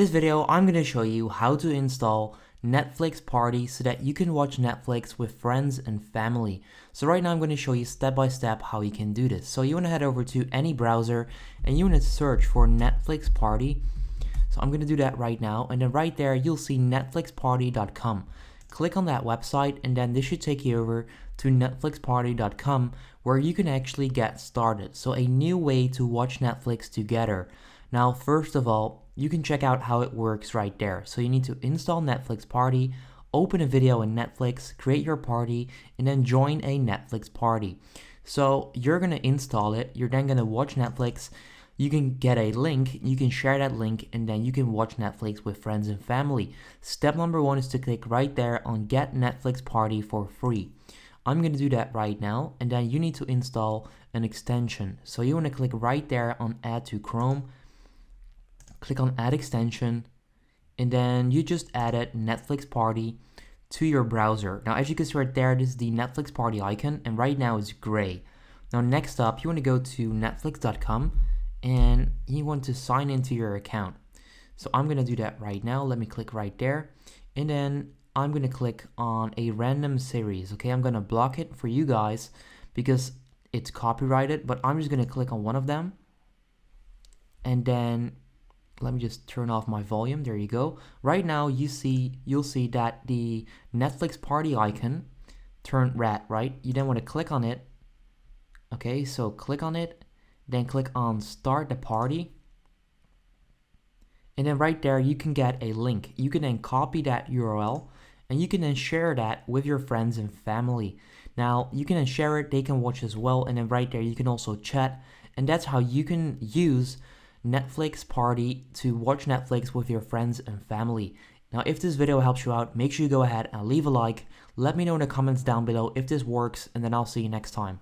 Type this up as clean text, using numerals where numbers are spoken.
this video, I'm going to show you how to install Netflix Party so that you can watch Netflix with friends and family. So right now I'm going to show you step by step how you can do this. So you want to head over to any browser and you want to search for Netflix Party. So I'm going to do that right now, and then right there you'll see netflixparty.com. Click on that website and then this should take you over to netflixparty.com where you can actually get started. So a new way to watch Netflix together. Now first of all, you can check out how it works right there. So you need to install Netflix Party, open a video in Netflix, create your party, and then join a Netflix party. So you're going to install it, you're then going to watch Netflix. You can get a link, you can share that link, and then you can watch Netflix with friends and family. Step number one is to click right there on Get Netflix Party for free. I'm going to do that right now, and then you need to install an extension. So you want to click right there on Add to Chrome, click on Add Extension, and then you just added Netflix Party to your browser. Now as you can see right there, this is the Netflix Party icon, and right now it's gray. Now next up, you want to go to netflix.com, and you want to sign into your account. So I'm going to do that right now. Let me click right there, and then I'm going to click on a random series. Okay, I'm going to block it for you guys because it's copyrighted, but I'm just going to click on one of them, and then let me just turn off my volume. There you go. Right now you'll see that the Netflix Party icon turned red, right? You then want to click on it. Okay, so click on it, then click on Start the Party. And then right there you can get a link. You can then copy that URL and you can then share that with your friends and family. Now you can then share it, they can watch as well, and then right there you can also chat, and that's how you can use Netflix Party to watch Netflix with your friends and family. Now if this video helps you out, make sure you go ahead and leave a like. Let me know in the comments down below if this works, and then I'll see you next time.